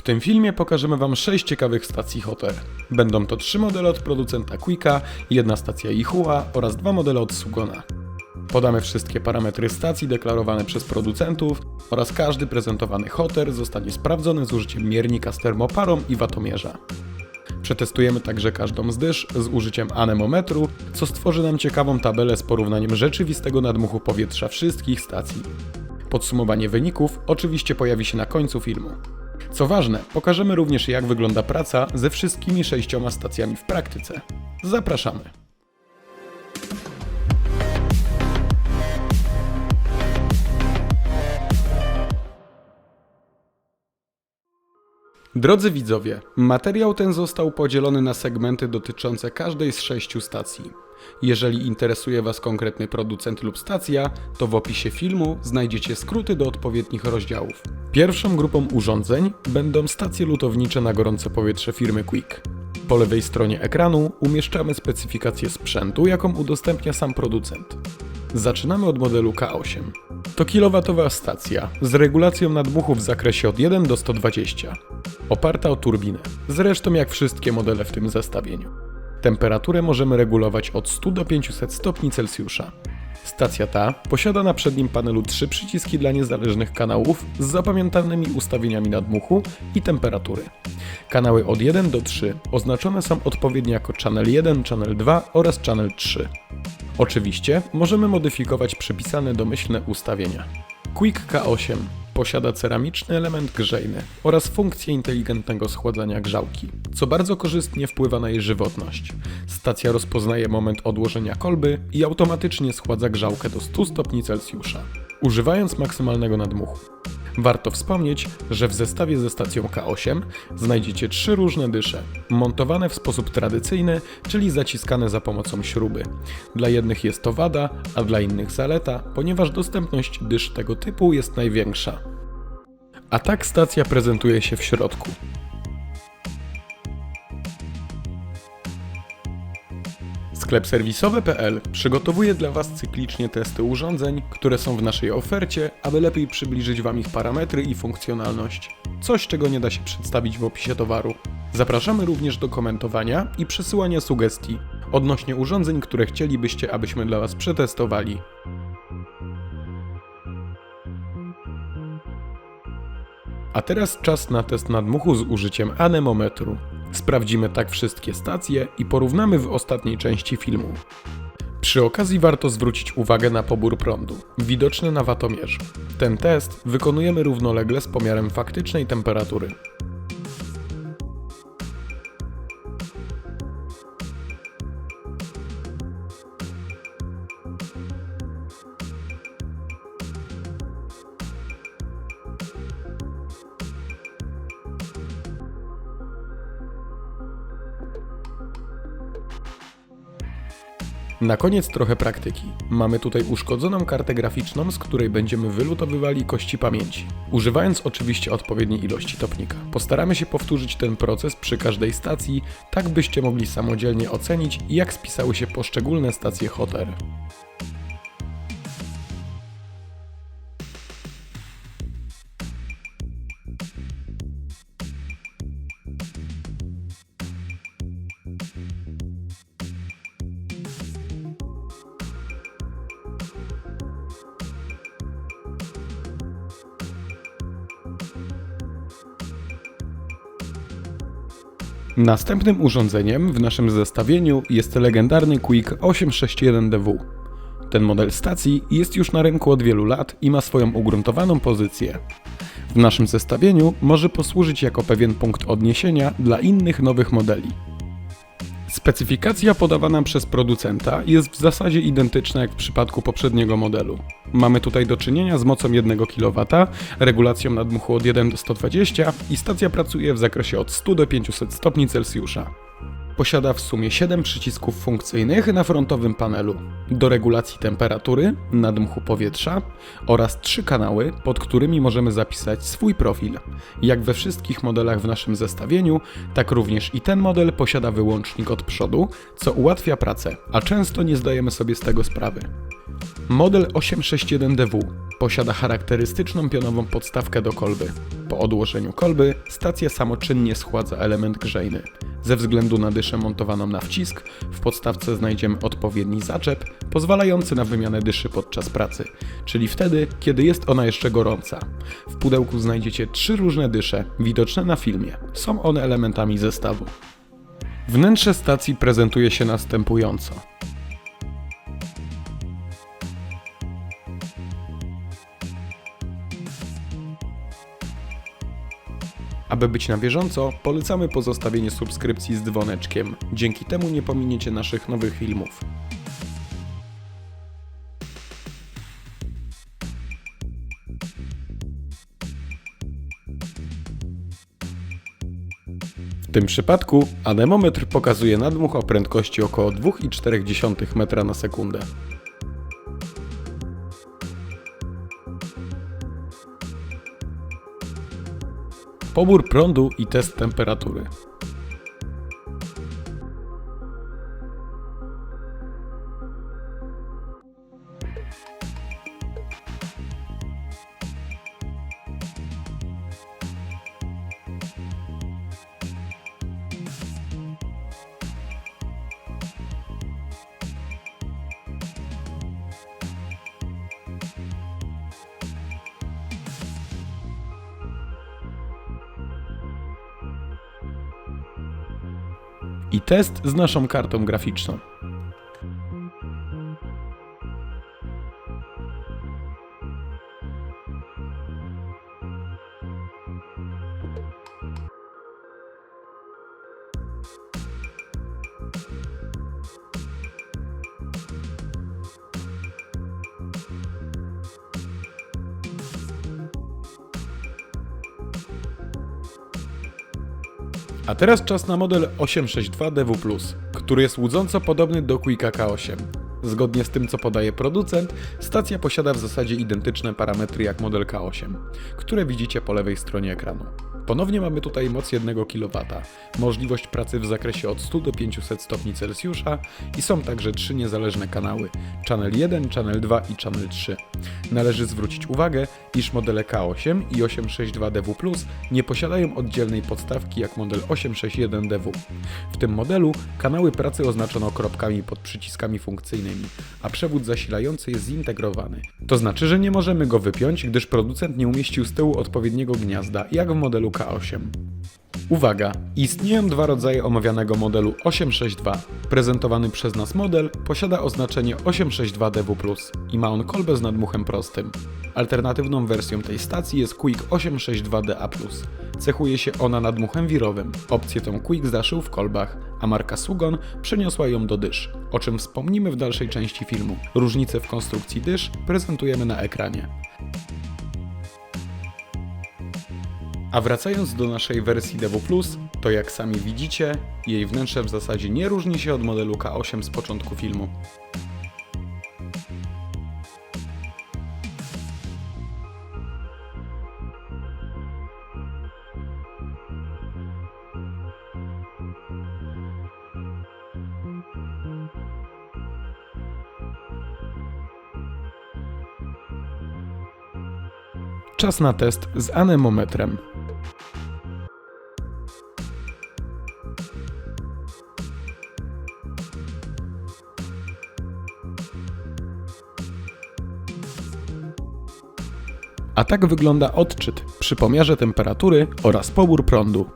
W tym filmie pokażemy Wam 6 ciekawych stacji hot air. Będą to 3 modele od producenta Quicka, 1 stacja Yihua oraz 2 modele od Sugona. Podamy wszystkie parametry stacji deklarowane przez producentów oraz każdy prezentowany hot air zostanie sprawdzony z użyciem miernika z termoparą i watomierza. Przetestujemy także każdą z dysz z użyciem anemometru, co stworzy nam ciekawą tabelę z porównaniem rzeczywistego nadmuchu powietrza wszystkich stacji. Podsumowanie wyników oczywiście pojawi się na końcu filmu. Co ważne, pokażemy również jak wygląda praca ze wszystkimi 6 stacjami w praktyce. Zapraszamy! Drodzy widzowie, materiał ten został podzielony na segmenty dotyczące każdej z 6 stacji. Jeżeli interesuje Was konkretny producent lub stacja, to w opisie filmu znajdziecie skróty do odpowiednich rozdziałów. Pierwszą grupą urządzeń będą stacje lutownicze na gorące powietrze firmy Quick. Po lewej stronie ekranu umieszczamy specyfikację sprzętu, jaką udostępnia sam producent. Zaczynamy od modelu K8. To kilowatowa stacja z regulacją nadmuchu w zakresie od 1 do 120, oparta o turbinę, zresztą jak wszystkie modele w tym zestawieniu. Temperaturę możemy regulować od 100 do 500 stopni Celsjusza. Stacja ta posiada na przednim panelu 3 przyciski dla niezależnych kanałów z zapamiętanymi ustawieniami nadmuchu i temperatury. Kanały od 1 do 3 oznaczone są odpowiednio jako Channel 1, Channel 2 oraz Channel 3. Oczywiście możemy modyfikować przypisane domyślne ustawienia. Quick K8 posiada ceramiczny element grzejny oraz funkcję inteligentnego schładzania grzałki, co bardzo korzystnie wpływa na jej żywotność. Stacja rozpoznaje moment odłożenia kolby i automatycznie schładza grzałkę do 100 stopni Celsjusza, używając maksymalnego nadmuchu. Warto wspomnieć, że w zestawie ze stacją K8 znajdziecie 3 różne dysze, montowane w sposób tradycyjny, czyli zaciskane za pomocą śruby. Dla jednych jest to wada, a dla innych zaleta, ponieważ dostępność dysz tego typu jest największa. A tak stacja prezentuje się w środku. Sklep serwisowy.pl przygotowuje dla Was cyklicznie testy urządzeń, które są w naszej ofercie, aby lepiej przybliżyć Wam ich parametry i funkcjonalność. Coś, czego nie da się przedstawić w opisie towaru. Zapraszamy również do komentowania i przesyłania sugestii odnośnie urządzeń, które chcielibyście, abyśmy dla Was przetestowali. A teraz czas na test nadmuchu z użyciem anemometru. Sprawdzimy tak wszystkie stacje i porównamy w ostatniej części filmu. Przy okazji warto zwrócić uwagę na pobór prądu, widoczny na watomierzu. Ten test wykonujemy równolegle z pomiarem faktycznej temperatury. Na koniec trochę praktyki. Mamy tutaj uszkodzoną kartę graficzną, z której będziemy wylutowywali kości pamięci, używając oczywiście odpowiedniej ilości topnika. Postaramy się powtórzyć ten proces przy każdej stacji, tak byście mogli samodzielnie ocenić, jak spisały się poszczególne stacje hot air. Następnym urządzeniem w naszym zestawieniu jest legendarny Quick 861DW. Ten model stacji jest już na rynku od wielu lat i ma swoją ugruntowaną pozycję. W naszym zestawieniu może posłużyć jako pewien punkt odniesienia dla innych nowych modeli. Specyfikacja podawana przez producenta jest w zasadzie identyczna jak w przypadku poprzedniego modelu. Mamy tutaj do czynienia z mocą 1 kW, regulacją nadmuchu od 1 do 120 i stacja pracuje w zakresie od 100 do 500 stopni Celsjusza. Posiada w sumie 7 przycisków funkcyjnych na frontowym panelu do regulacji temperatury, nadmuchu powietrza oraz 3 kanały, pod którymi możemy zapisać swój profil. Jak we wszystkich modelach w naszym zestawieniu, tak również i ten model posiada wyłącznik od przodu, co ułatwia pracę, a często nie zdajemy sobie z tego sprawy. Model 861DW Posiada charakterystyczną pionową podstawkę do kolby. Po odłożeniu kolby stacja samoczynnie schładza element grzejny. Ze względu na dyszę montowaną na wcisk, w podstawce znajdziemy odpowiedni zaczep pozwalający na wymianę dyszy podczas pracy, czyli wtedy, kiedy jest ona jeszcze gorąca. W pudełku znajdziecie 3 różne dysze, widoczne na filmie. Są one elementami zestawu. Wnętrze stacji prezentuje się następująco. Aby być na bieżąco, polecamy pozostawienie subskrypcji z dzwoneczkiem. Dzięki temu nie pominiecie naszych nowych filmów. W tym przypadku anemometr pokazuje nadmuch o prędkości około 2,4 metra na sekundę. Pobór prądu i test temperatury. I test z naszą kartą graficzną. A teraz czas na model 862 DW+, który jest łudząco podobny do Quicka K8. Zgodnie z tym, co podaje producent, stacja posiada w zasadzie identyczne parametry jak model K8, które widzicie po lewej stronie ekranu. Ponownie mamy tutaj moc 1 kW, możliwość pracy w zakresie od 100 do 500 stopni Celsjusza i są także 3 niezależne kanały, Channel 1, Channel 2 i Channel 3. Należy zwrócić uwagę, iż modele K8 i 862DW+ nie posiadają oddzielnej podstawki jak model 861DW. W tym modelu kanały pracy oznaczono kropkami pod przyciskami funkcyjnymi, a przewód zasilający jest zintegrowany. To znaczy, że nie możemy go wypiąć, gdyż producent nie umieścił z tyłu odpowiedniego gniazda, jak w modelu K8. Uwaga! Istnieją 2 rodzaje omawianego modelu 862. Prezentowany przez nas model posiada oznaczenie 862DW+ i ma on kolbę z nadmuchem prostym. Alternatywną wersją tej stacji jest Quick 862DA+. Cechuje się ona nadmuchem wirowym. Opcję tą Quick zaszył w kolbach, a marka Sugon przeniosła ją do dysz, o czym wspomnimy w dalszej części filmu. Różnice w konstrukcji dysz prezentujemy na ekranie. A wracając do naszej wersji DW+, to jak sami widzicie, jej wnętrze w zasadzie nie różni się od modelu K8 z początku filmu. Czas na test z anemometrem. A tak wygląda odczyt przy pomiarze temperatury oraz pobór prądu.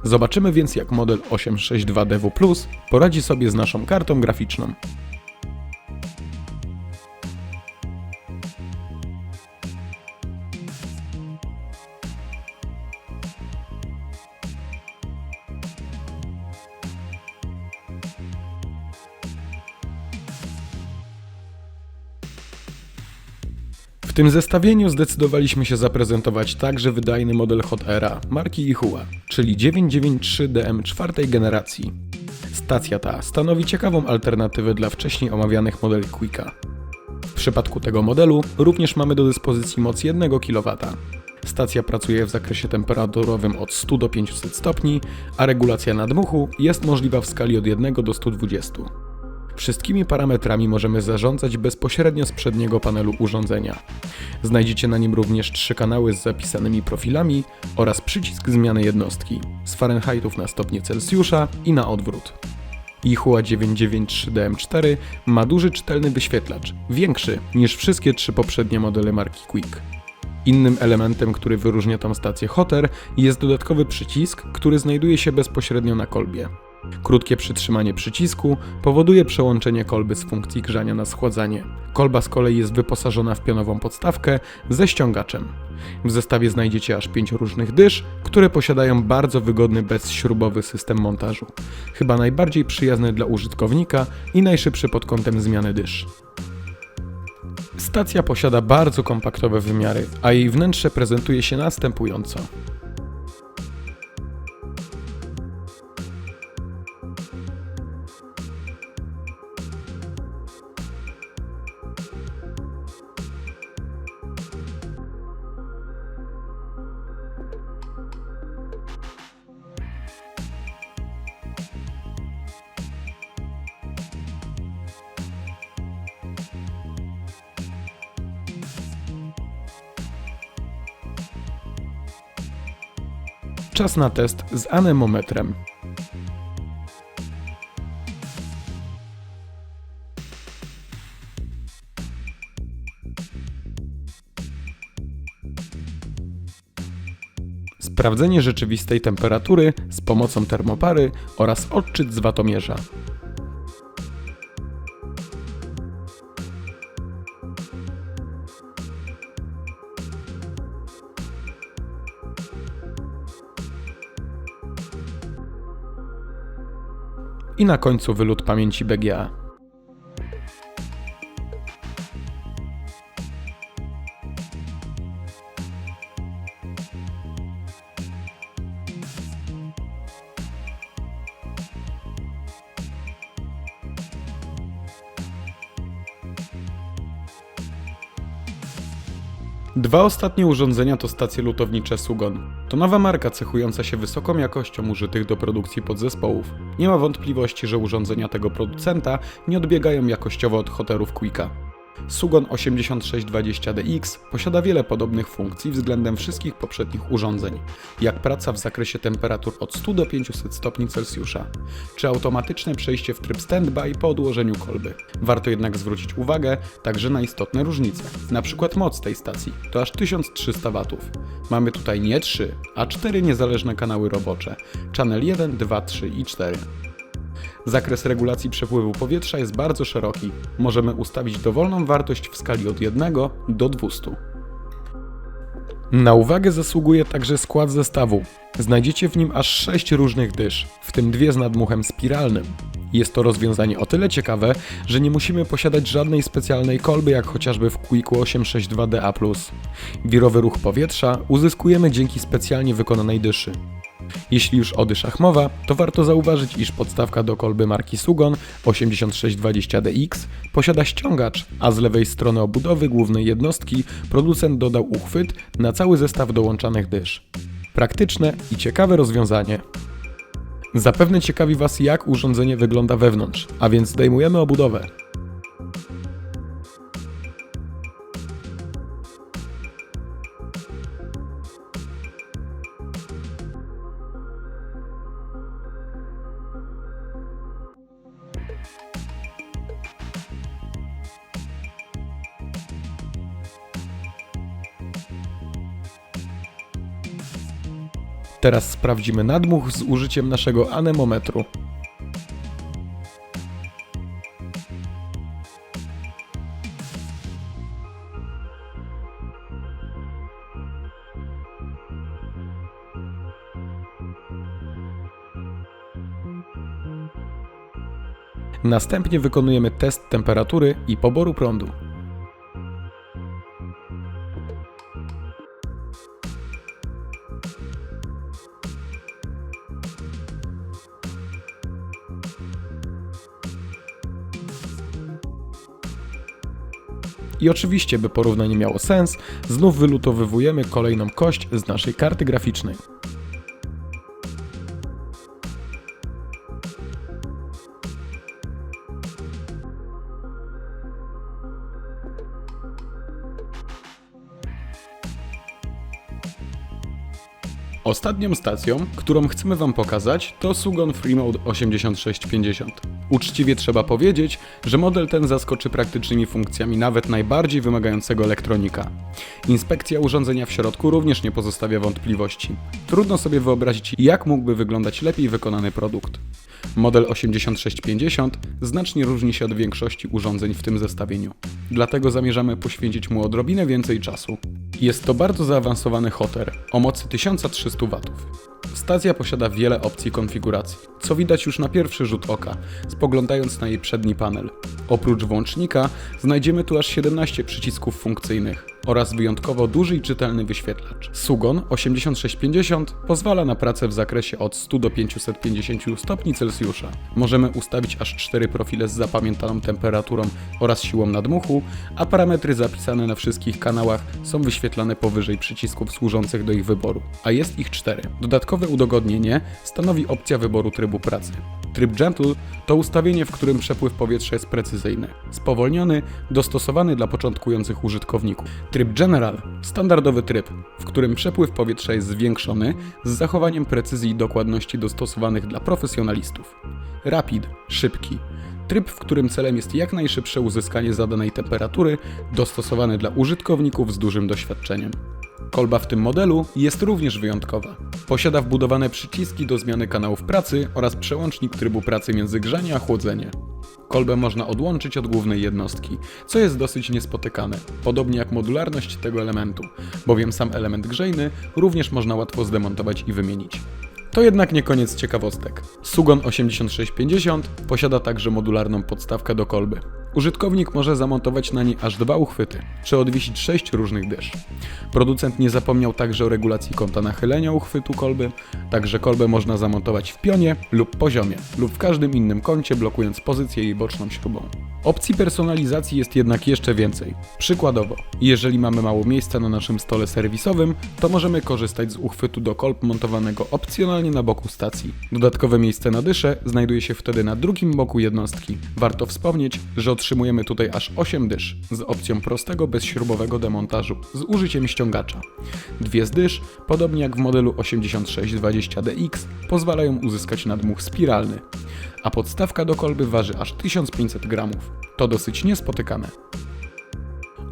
Zobaczymy więc, jak model 862DW+ poradzi sobie z naszą kartą graficzną. W tym zestawieniu zdecydowaliśmy się zaprezentować także wydajny model Hot Aira marki Ihua, czyli 993DM 4. generacji. Stacja ta stanowi ciekawą alternatywę dla wcześniej omawianych modeli Quicka. W przypadku tego modelu również mamy do dyspozycji moc 1 kW. Stacja pracuje w zakresie temperaturowym od 100 do 500 stopni, a regulacja nadmuchu jest możliwa w skali od 1 do 120. Wszystkimi parametrami możemy zarządzać bezpośrednio z przedniego panelu urządzenia. Znajdziecie na nim również 3 kanały z zapisanymi profilami oraz przycisk zmiany jednostki z Fahrenheitów na stopnie Celsjusza i na odwrót. Ihua 993DM4 ma duży czytelny wyświetlacz, większy niż wszystkie 3 poprzednie modele marki Quick. Innym elementem, który wyróżnia tą stację Hotter, jest dodatkowy przycisk, który znajduje się bezpośrednio na kolbie. Krótkie przytrzymanie przycisku powoduje przełączenie kolby z funkcji grzania na schładzanie. Kolba z kolei jest wyposażona w pionową podstawkę ze ściągaczem. W zestawie znajdziecie aż 5 różnych dysz, które posiadają bardzo wygodny bezśrubowy system montażu. Chyba najbardziej przyjazny dla użytkownika i najszybszy pod kątem zmiany dysz. Stacja posiada bardzo kompaktowe wymiary, a jej wnętrze prezentuje się następująco. Czas na test z anemometrem. Sprawdzenie rzeczywistej temperatury z pomocą termopary oraz odczyt z watomierza. I na końcu wylot pamięci BGA. Dwa ostatnie urządzenia to stacje lutownicze Sugon. To nowa marka cechująca się wysoką jakością użytych do produkcji podzespołów. Nie ma wątpliwości, że urządzenia tego producenta nie odbiegają jakościowo od Hotterów Quicka. Sugon 8620DX posiada wiele podobnych funkcji względem wszystkich poprzednich urządzeń, jak praca w zakresie temperatur od 100 do 500 stopni Celsjusza, czy automatyczne przejście w tryb standby po odłożeniu kolby. Warto jednak zwrócić uwagę także na istotne różnice. Na przykład moc tej stacji to aż 1300 W. Mamy tutaj nie 3, a 4 niezależne kanały robocze, channel 1, 2, 3 i 4. Zakres regulacji przepływu powietrza jest bardzo szeroki. Możemy ustawić dowolną wartość w skali od 1 do 200. Na uwagę zasługuje także skład zestawu. Znajdziecie w nim aż 6 różnych dysz, w tym 2 z nadmuchem spiralnym. Jest to rozwiązanie o tyle ciekawe, że nie musimy posiadać żadnej specjalnej kolby jak chociażby w Quicku 862DA+. Wirowy ruch powietrza uzyskujemy dzięki specjalnie wykonanej dyszy. Jeśli już o dyszach mowa, to warto zauważyć, iż podstawka do kolby marki Sugon 8620DX posiada ściągacz, a z lewej strony obudowy głównej jednostki producent dodał uchwyt na cały zestaw dołączanych dysz. Praktyczne i ciekawe rozwiązanie. Zapewne ciekawi Was, jak urządzenie wygląda wewnątrz, a więc zdejmujemy obudowę. Teraz sprawdzimy nadmuch z użyciem naszego anemometru. Następnie wykonujemy test temperatury i poboru prądu. I oczywiście, by porównanie miało sens, znów wylutowywujemy kolejną kość z naszej karty graficznej. Ostatnią stacją, którą chcemy Wam pokazać, to Sugon FreeMode 8650. Uczciwie trzeba powiedzieć, że model ten zaskoczy praktycznymi funkcjami nawet najbardziej wymagającego elektronika. Inspekcja urządzenia w środku również nie pozostawia wątpliwości. Trudno sobie wyobrazić, jak mógłby wyglądać lepiej wykonany produkt. Model 8650 znacznie różni się od większości urządzeń w tym zestawieniu. Dlatego zamierzamy poświęcić mu odrobinę więcej czasu. Jest to bardzo zaawansowany hoter o mocy 1300 W. Stacja posiada wiele opcji konfiguracji, co widać już na pierwszy rzut oka, spoglądając na jej przedni panel. Oprócz włącznika znajdziemy tu aż 17 przycisków funkcyjnych oraz wyjątkowo duży i czytelny wyświetlacz. Sugon 8650 pozwala na pracę w zakresie od 100 do 550 stopni Celsjusza. Możemy ustawić aż 4 profile z zapamiętaną temperaturą oraz siłą nadmuchu, a parametry zapisane na wszystkich kanałach są wyświetlane powyżej przycisków służących do ich wyboru, a jest ich 4. Dodatkowe udogodnienie stanowi opcja wyboru trybu pracy. Tryb Gentle to ustawienie, w którym przepływ powietrza jest precyzyjny, spowolniony, dostosowany dla początkujących użytkowników. Tryb General – standardowy tryb, w którym przepływ powietrza jest zwiększony z zachowaniem precyzji i dokładności dostosowanych dla profesjonalistów. Rapid – szybki. Tryb, w którym celem jest jak najszybsze uzyskanie zadanej temperatury, dostosowany dla użytkowników z dużym doświadczeniem. Kolba w tym modelu jest również wyjątkowa. Posiada wbudowane przyciski do zmiany kanałów pracy oraz przełącznik trybu pracy między grzanie a chłodzenie. Kolbę można odłączyć od głównej jednostki, co jest dosyć niespotykane, podobnie jak modularność tego elementu, bowiem sam element grzejny również można łatwo zdemontować i wymienić. To jednak nie koniec ciekawostek. Sugon 8650 posiada także modularną podstawkę do kolby. Użytkownik może zamontować na niej aż 2 uchwyty, czy odwiesić 6 różnych dysz. Producent nie zapomniał także o regulacji kąta nachylenia uchwytu kolby, także kolbę można zamontować w pionie lub poziomie, lub w każdym innym kącie, blokując pozycję jej boczną śrubą. Opcji personalizacji jest jednak jeszcze więcej. Przykładowo, jeżeli mamy mało miejsca na naszym stole serwisowym, to możemy korzystać z uchwytu do kolb montowanego opcjonalnie na boku stacji. Dodatkowe miejsce na dyszę znajduje się wtedy na drugim boku jednostki. Warto wspomnieć, że otrzymujemy tutaj aż 8 dysz z opcją prostego, bezśrubowego demontażu z użyciem ściągacza. 2 z dysz, podobnie jak w modelu 8620DX, pozwalają uzyskać nadmuch spiralny, a podstawka do kolby waży aż 1500 gramów. To dosyć niespotykane.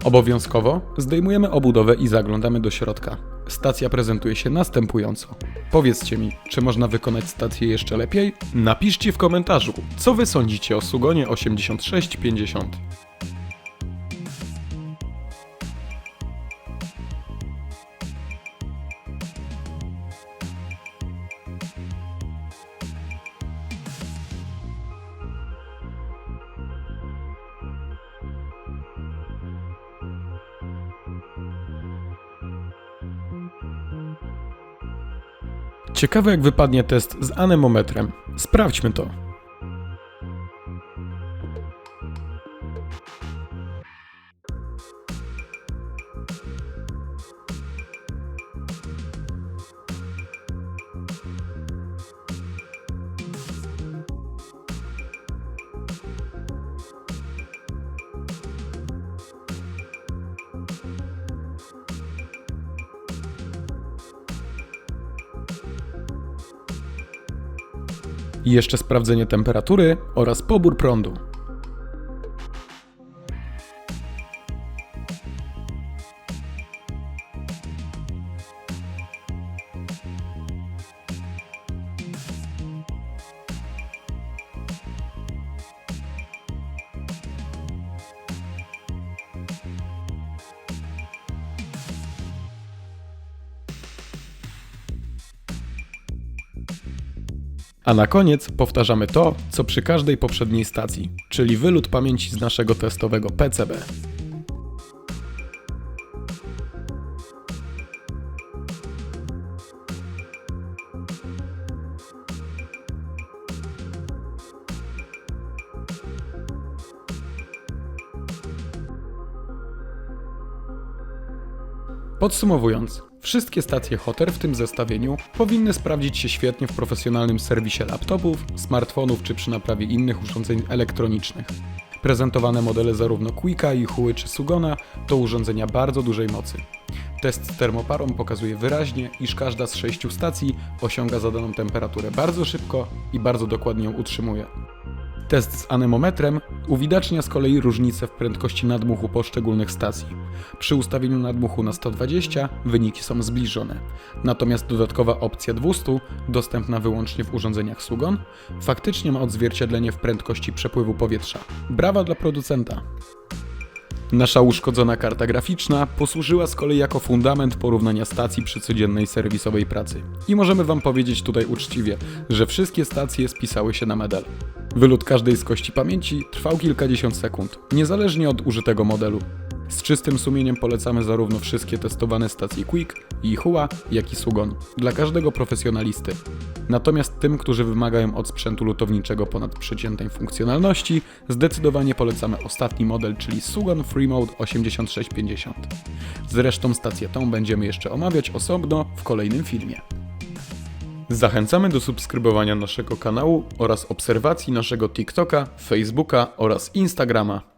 Obowiązkowo zdejmujemy obudowę i zaglądamy do środka. Stacja prezentuje się następująco. Powiedzcie mi, czy można wykonać stację jeszcze lepiej? Napiszcie w komentarzu, co wy sądzicie o Sugonie 8650. Ciekawe, jak wypadnie test z anemometrem. Sprawdźmy to. I jeszcze sprawdzenie temperatury oraz pobór prądu. A na koniec powtarzamy to, co przy każdej poprzedniej stacji, czyli wylot pamięci z naszego testowego PCB. Podsumowując, wszystkie stacje Hotter w tym zestawieniu powinny sprawdzić się świetnie w profesjonalnym serwisie laptopów, smartfonów czy przy naprawie innych urządzeń elektronicznych. Prezentowane modele zarówno Quicka, Yihuły czy Sugona to urządzenia bardzo dużej mocy. Test z termoparą pokazuje wyraźnie, iż każda z 6 stacji osiąga zadaną temperaturę bardzo szybko i bardzo dokładnie ją utrzymuje. Test z anemometrem uwidacznia z kolei różnice w prędkości nadmuchu poszczególnych stacji. Przy ustawieniu nadmuchu na 120 wyniki są zbliżone, natomiast dodatkowa opcja 200, dostępna wyłącznie w urządzeniach Sugon, faktycznie ma odzwierciedlenie w prędkości przepływu powietrza. Brawa dla producenta! Nasza uszkodzona karta graficzna posłużyła z kolei jako fundament porównania stacji przy codziennej serwisowej pracy. I możemy Wam powiedzieć tutaj uczciwie, że wszystkie stacje spisały się na medal. Wylot każdej z kości pamięci trwał kilkadziesiąt sekund, niezależnie od użytego modelu. Z czystym sumieniem polecamy zarówno wszystkie testowane stacje Quick, Yihuła, jak i Sugon, dla każdego profesjonalisty. Natomiast tym, którzy wymagają od sprzętu lutowniczego ponadprzeciętnej funkcjonalności, zdecydowanie polecamy ostatni model, czyli Sugon FreeMode 8650. Zresztą stację tą będziemy jeszcze omawiać osobno w kolejnym filmie. Zachęcamy do subskrybowania naszego kanału oraz obserwacji naszego TikToka, Facebooka oraz Instagrama.